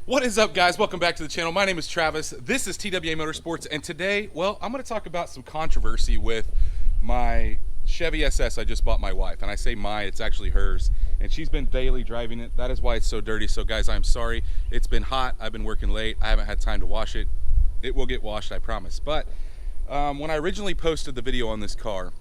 What is up, guys? Welcome back to the channel. My name is Travis. This is TWA Motorsports, and today, well, I'm going to talk about some controversy with my Chevy SS I just bought my wife. And I say mine, it's actually hers, and she's been daily driving it. That is why it's so dirty. So guys, I'm sorry. It's been hot. I've been working late. I haven't had time to wash it. It will get washed, I promise. But when I originally posted the video on this car,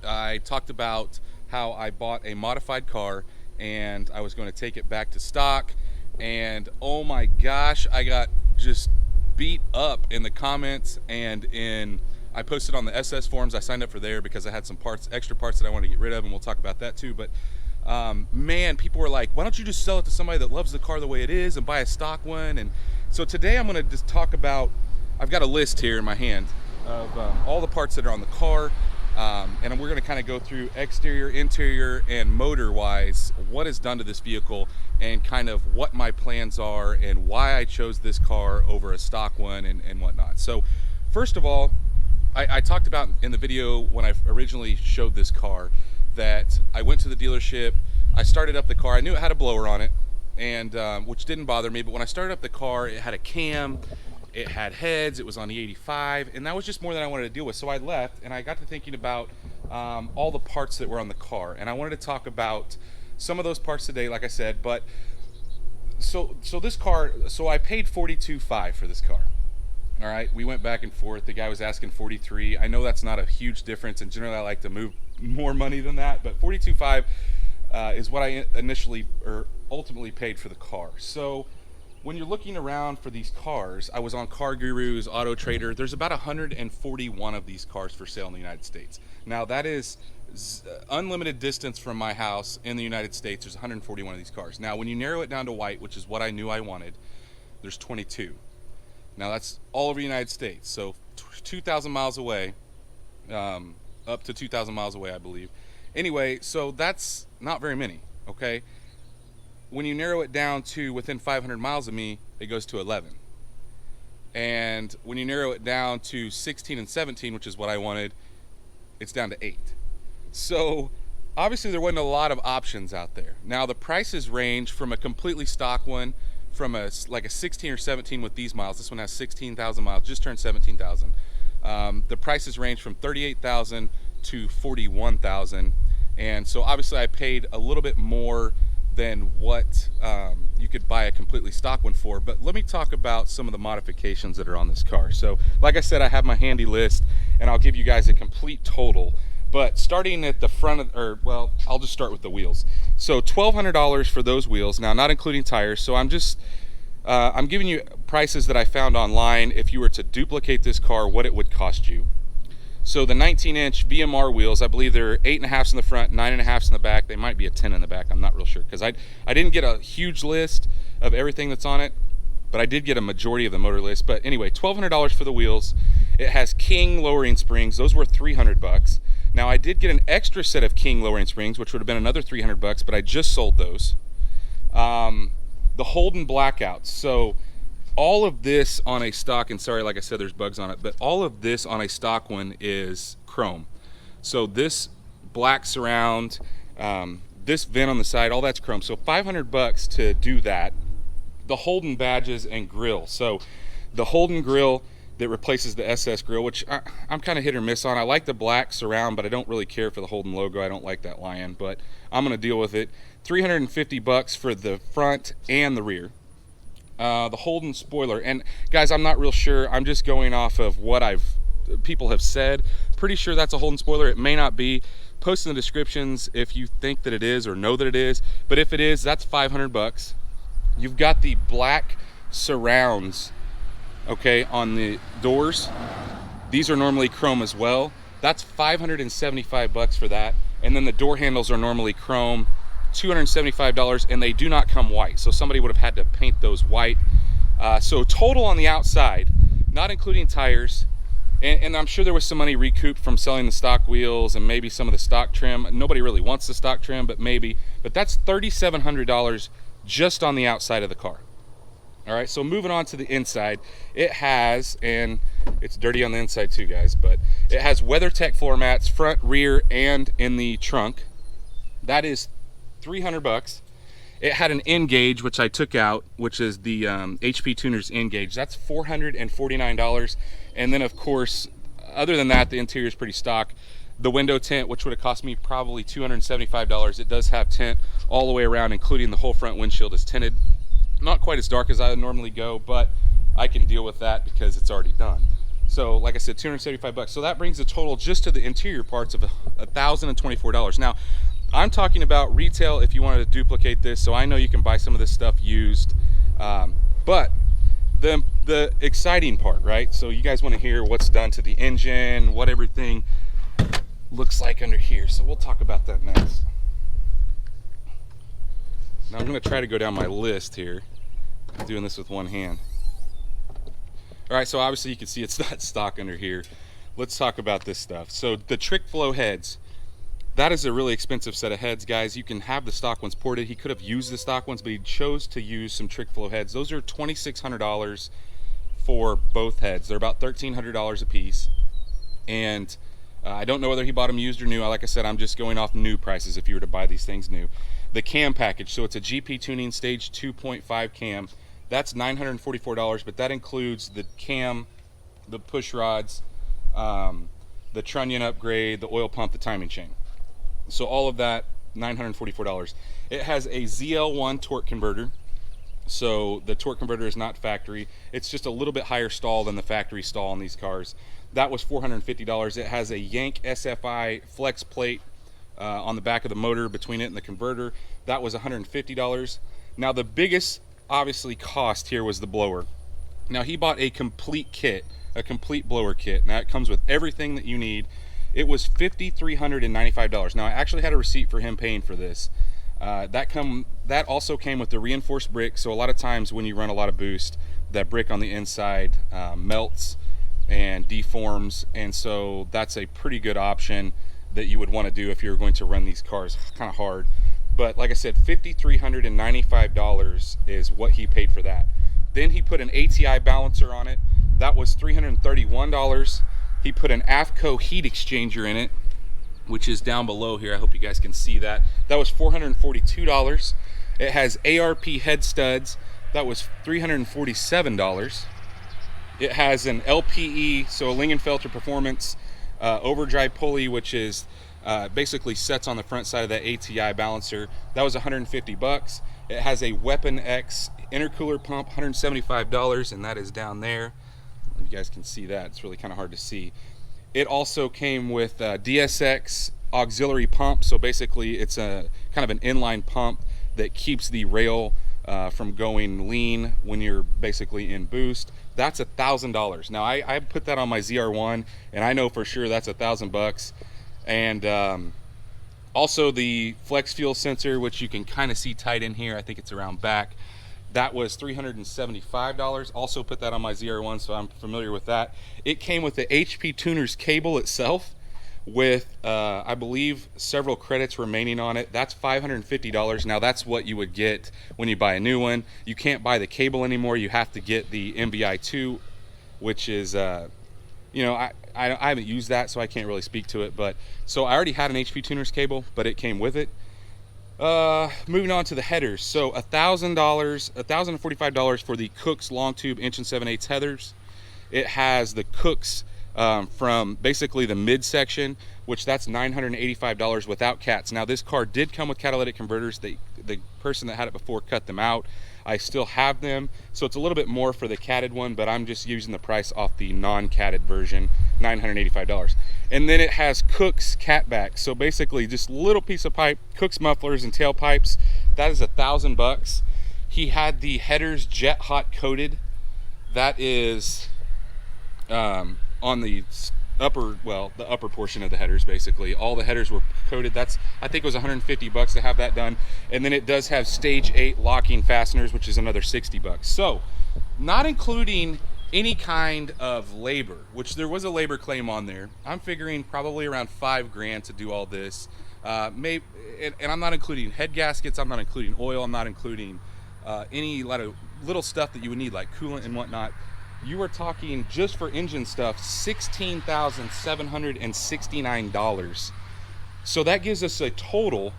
I talked about how I bought a modified car and I was going to take it back to stock. And oh my gosh, I got just beat up in the comments, and I posted on the SS forums. I signed up for there because I had some extra parts that I wanted to get rid of, and we'll talk about that too. But man, people were like, why don't you just sell it to somebody that loves the car the way it is and buy a stock one? And so today I'm going to just talk about, I've got a list here in my hand of all the parts that are on the car. And we're going to kind of go through exterior, interior, and motor-wise what is done to this vehicle, and kind of what my plans are and why I chose this car over a stock one and whatnot. So first of all, I talked about in the video when I originally showed this car that I went to the dealership, I started up the car, I knew it had a blower on it, and which didn't bother me, but when I started up the car, it had a cam, it had heads, it was on the 85, and that was just more than I wanted to deal with. So I left, and I got to thinking about all the parts that were on the car, and I wanted to talk about some of those parts today, like I said. But so this car, so I paid $42,500 for this car. All right, we went back and forth. The guy was asking $43,000. I know that's not a huge difference, and generally I like to move more money than that, but $42,500 is what I initially or ultimately paid for the car. So when you're looking around for these cars, I was on Car Gurus, Auto Trader. There's about 141 of these cars for sale in the United States. Now that is unlimited distance from my house in the United States. There's 141 of these cars. Now when you narrow it down to white, which is what I knew I wanted, there's 22. Now that's all over the United States. So 2,000 miles away, up to 2,000 miles away, I believe. Anyway, so that's not very many, okay? When you narrow it down to within 500 miles of me, it goes to 11. And when you narrow it down to 16 and 17, which is what I wanted, it's down to 8. So obviously there wasn't a lot of options out there. Now the prices range from a completely stock one, from like a 16 or 17 with these miles. This one has 16,000 miles, just turned 17,000. The prices range from 38,000 to 41,000. And so obviously I paid a little bit more than what you could buy a completely stock one for. But let me talk about some of the modifications that are on this car. So like I said, I have my handy list, and I'll give you guys a complete total. But starting at the front of, well, I'll just start with the wheels. So $1,200 for those wheels, now not including tires. So I'm giving you prices that I found online. If you were to duplicate this car, what it would cost you. So the 19-inch VMR wheels, I believe they're 8.5s in the front, 9.5s in the back. They might be a 10 in the back. I'm not real sure, because I didn't get a huge list of everything that's on it, but I did get a majority of the motor list. But anyway, $1,200 for the wheels. It has King lowering springs. Those were $300. Now I did get an extra set of King lowering springs, which would have been another $300, but I just sold those. The Holden blackouts. So all of this on a stock, and sorry, like I said, there's bugs on it, but all of this on a stock one is chrome. So this black surround, this vent on the side, all that's chrome. So $500 to do that. The Holden badges and grill. So the Holden grill that replaces the SS grill, which I'm kind of hit or miss on. I like the black surround, but I don't really care for the Holden logo. I don't like that lion, but I'm gonna deal with it. $350 for the front and the rear. The Holden spoiler, and guys, I'm not real sure. I'm just going off of what people have said. Pretty sure that's a Holden spoiler. It may not be. Post in the descriptions if you think that it is or know that it is. But if it is, that's $500. You've got the black surrounds, okay, on the doors. These are normally chrome as well. That's $575 for that. And then the door handles are normally chrome, $275, and they do not come white. So somebody would have had to paint those white. So total on the outside, not including tires, and I'm sure there was some money recouped from selling the stock wheels and maybe some of the stock trim. Nobody really wants the stock trim, but maybe. But that's $3,700 just on the outside of the car. All right, so moving on to the inside, it has, and it's dirty on the inside too, guys, but it has WeatherTech floor mats, front, rear, and in the trunk. That is $300. It had an N gauge, which I took out, which is the HP Tuner's N gauge. That's $449. And then, of course, other than that, the interior is pretty stock. The window tint, which would have cost me probably $275, it does have tint all the way around, including the whole front windshield is tinted. Not quite as dark as I would normally go, but I can deal with that because it's already done. So, like I said, $275. So that brings the total just to the interior parts of $1,024. Now, I'm talking about retail if you wanted to duplicate this, so I know you can buy some of this stuff used. But the exciting part, right? So you guys want to hear what's done to the engine, what everything looks like under here. So we'll talk about that next. Now I'm going to try to go down my list here. I'm doing this with one hand. All right, so obviously you can see it's not stock under here. Let's talk about this stuff. So the trick flow heads. That is a really expensive set of heads, guys. You can have the stock ones ported. He could have used the stock ones, but he chose to use some trick flow heads. Those are $2,600 for both heads. They're about $1,300 a piece. And I don't know whether he bought them used or new. Like I said, I'm just going off new prices if you were to buy these things new. The cam package, so it's a GP Tuning Stage 2.5 cam. That's $944, but that includes the cam, the push rods, the trunnion upgrade, the oil pump, the timing chain. So all of that, $944. It has a ZL1 torque converter. So the torque converter is not factory. It's just a little bit higher stall than the factory stall on these cars. That was $450. It has a Yank SFI flex plate on the back of the motor between it and the converter. That was $150. Now the biggest, obviously, cost here was the blower. Now he bought a complete kit, a complete blower kit. Now it comes with everything that you need. It was $5,395. Now I actually had a receipt for him paying for this. That also came with the reinforced brick. So a lot of times when you run a lot of boost, that brick on the inside melts and deforms, and so that's a pretty good option that you would want to do if you're going to run these cars kind of hard. But like I said, $5,395 is what he paid for that. Then he put an ATI balancer on it. That was $331. He put an AFCO heat exchanger in it, which is down below here. I hope you guys can see that. That was $442. It has ARP head studs. That was $347. It has an LPE, so a Lingenfelter Performance overdrive pulley, which is basically sets on the front side of that ATI balancer. That was $150. It has a Weapon X intercooler pump, $175, and that is down there. You guys can see that. It's really kind of hard to see. It also came with a DSX auxiliary pump. So basically it's a kind of an inline pump that keeps the rail from going lean when you're basically in boost. That's $1,000. Now I put that on my ZR1 and I know for sure that's $1,000. And also the flex fuel sensor, which you can kind of see tight in here. I think it's around back. That was $375. Also put that on my ZR1, so I'm familiar with that. It came with the HP Tuner's cable itself with, I believe, several credits remaining on it. That's $550. Now that's what you would get when you buy a new one. You can't buy the cable anymore. You have to get the MBI2, which is, you know, I haven't used that, so I can't really speak to it. But so I already had an HP Tuner's cable, but it came with it. Moving on to the headers. So $1,045 for the Cook's long tube 1 7/8 headers. It has the Cook's from basically the midsection, which that's $985 without cats. Now this car did come with catalytic converters. The person that had it before cut them out. I still have them, so it's a little bit more for the catted one, but I'm just using the price off the non-catted version, $985. And then it has Cook's catback, so basically just a little piece of pipe, Cook's mufflers and tailpipes. That is $1,000. He had the headers jet hot coated. That is on the upper portion of the headers. Basically all the headers were coated. That's, I think it was $150 to have that done. And then it does have stage 8 locking fasteners, which is another $60. So not including any kind of labor, which there was a labor claim on there. I'm figuring probably around $5,000 to do all this. And I'm not including head gaskets, I'm not including oil, I'm not including any lot of little stuff that you would need like coolant and whatnot. You are talking just for engine stuff, $16,769. So that gives us a total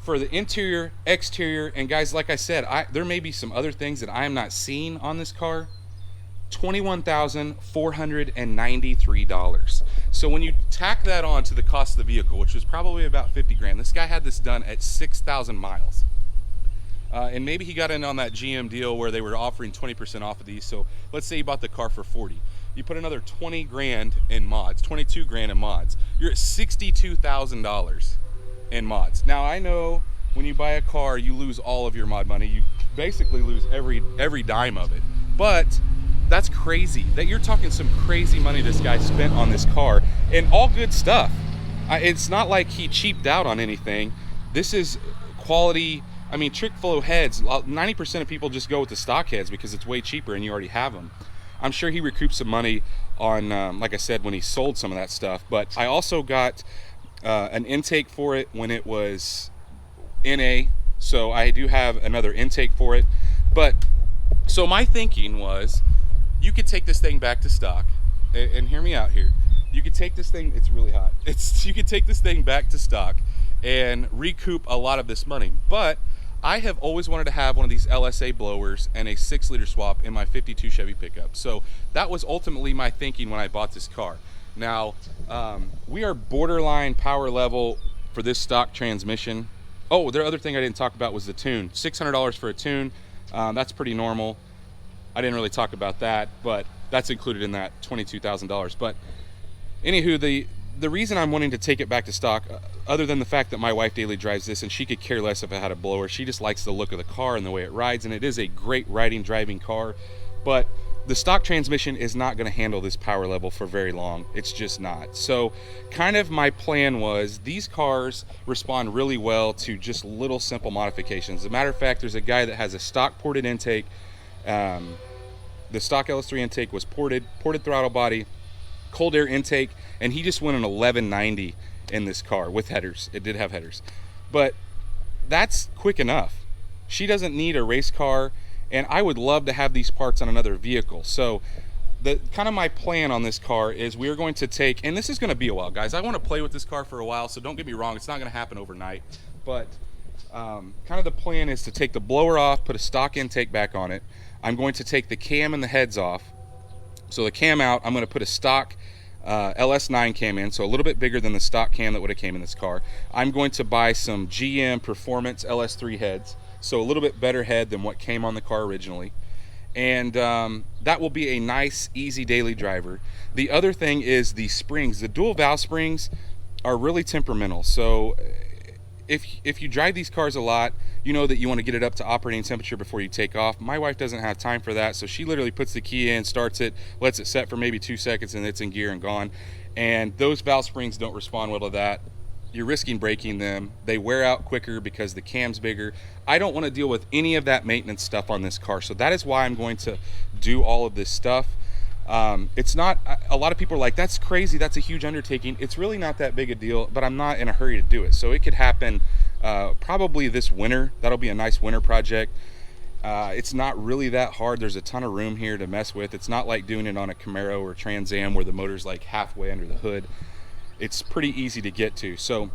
for the interior, exterior, and guys, like I said, there may be some other things that I am not seeing on this car. $21,493. So when you tack that on to the cost of the vehicle, which was probably about 50 grand, this guy had this done at 6,000 miles. And maybe he got in on that GM deal where they were offering 20% off of these. So let's say you bought the car for 40. You put another 20 grand in mods, 22 grand in mods. You're at $62,000 in mods. Now I know when you buy a car, you lose all of your mod money. You basically lose every dime of it. But that's crazy that you're talking some crazy money this guy spent on this car, and all good stuff. It's not like he cheaped out on anything. This is quality. I mean, trick flow heads, 90% of people just go with the stock heads because it's way cheaper and you already have them. I'm sure he recouped some money on, like I said, when he sold some of that stuff. But I also got an intake for it when it was NA, so I do have another intake for it. But so my thinking was, you could take this thing back to stock, and hear me out here. You could take this thing, it's really hot. You could take this thing back to stock and recoup a lot of this money. But I have always wanted to have one of these LSA blowers and a 6-liter swap in my 52 Chevy pickup. So that was ultimately my thinking when I bought this car. Now, we are borderline power level for this stock transmission. Oh, the other thing I didn't talk about was the tune. $600 for a tune. That's pretty normal. I didn't really talk about that, but that's included in that $22,000. But anywho, the reason I'm wanting to take it back to stock, other than the fact that my wife daily drives this and she could care less if it had a blower, she just likes the look of the car and the way it rides, and it is a great driving car. But the stock transmission is not going to handle this power level for very long. It's just not. So kind of my plan was, these cars respond really well to just little simple modifications. As a matter of fact, there's a guy that has a stock ported intake. The stock LS3 intake was ported throttle body, cold air intake, and he just went an 1190 in this car with headers. It did have headers, but that's quick enough. She doesn't need a race car, and I would love to have these parts on another vehicle. So the kind of my plan on this car is, we are going to take, and this is going to be a while, guys. I want to play with this car for a while, so don't get me wrong, it's not going to happen overnight. But kind of the plan is to take the blower off, put a stock intake back on it. I'm going to take the cam and the heads off. So the cam out, I'm going to put a stock LS9 cam in, so a little bit bigger than the stock cam that would have came in this car. I'm going to buy some GM Performance LS3 heads, so a little bit better head than what came on the car originally. And that will be a nice, easy daily driver. The other thing is the springs. The dual valve springs are really temperamental. So if you drive these cars a lot, you know that you want to get it up to operating temperature before you take off. My wife doesn't have time for that, so she literally puts the key in, starts it, lets it set for maybe 2 seconds, and it's in gear and gone. And those valve springs don't respond well to that. You're risking breaking them. They wear out quicker because the cam's bigger. I don't want to deal with any of that maintenance stuff on this car, so that is why I'm going to do all of this stuff. It's not, a lot of people are like, that's crazy, that's a huge undertaking. It's really not that big a deal, but I'm not in a hurry to do it. So it could happen probably this winter. That'll be a nice winter project. It's not really that hard. There's a ton of room here to mess with. It's not like doing it on a Camaro or Trans Am where the motor's like halfway under the hood. It's pretty easy to get to. So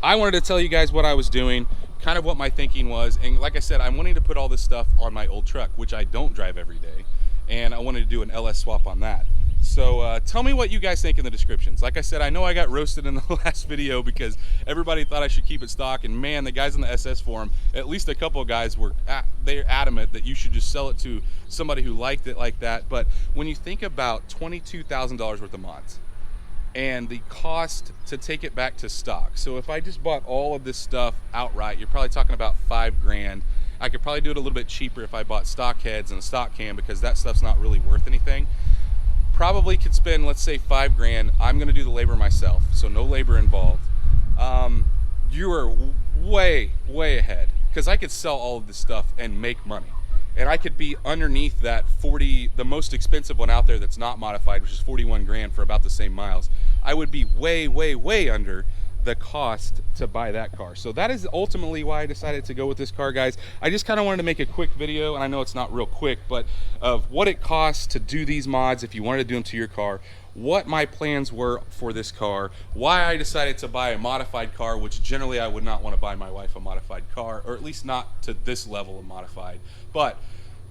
I wanted to tell you guys what I was doing, kind of what my thinking was. And like I said, I'm wanting to put all this stuff on my old truck, which I don't drive every day. And I wanted to do an LS swap on that. So tell me what you guys think in the descriptions. Like I said, I know I got roasted in the last video because everybody thought I should keep it stock, and man, the guys in the SS forum, at least a couple of guys were they're adamant that you should just sell it to somebody who liked it like that. But when you think about $22,000 worth of mods and the cost to take it back to stock, so if I just bought all of this stuff outright, you're probably talking about $5 grand. I could probably do it a little bit cheaper if I bought stock heads and a stock cam, because that stuff's not really worth anything. Probably could spend, let's say, $5 grand. I'm gonna do the labor myself, so no labor involved. You are way ahead, because I could sell all of this stuff and make money. And I could be underneath that 40, the most expensive one out there that's not modified, which is 41 grand for about the same miles. I would be way under the cost to buy that car. So that is ultimately why I decided to go with this car, guys. I just kind of wanted to make a quick video, and I know it's not real quick, but of what it costs to do these mods if you wanted to do them to your car, what my plans were for this car, why I decided to buy a modified car, which generally I would not want to buy my wife a modified car, or at least not to this level of modified. But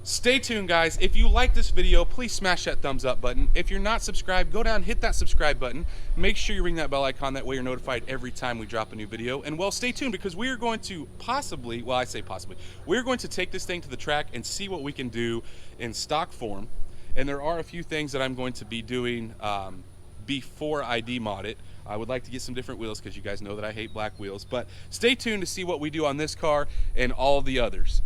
stay tuned, guys. If you like this video, please smash that thumbs up button. If you're not subscribed, go down, hit that subscribe button. Make sure you ring that bell icon. That way you're notified every time we drop a new video. And well, stay tuned, because we are going to possibly, well, I say possibly, we're going to take this thing to the track and see what we can do in stock form. And there are a few things that I'm going to be doing before I demod it. I would like to get some different wheels, because you guys know that I hate black wheels. But stay tuned to see what we do on this car and all the others.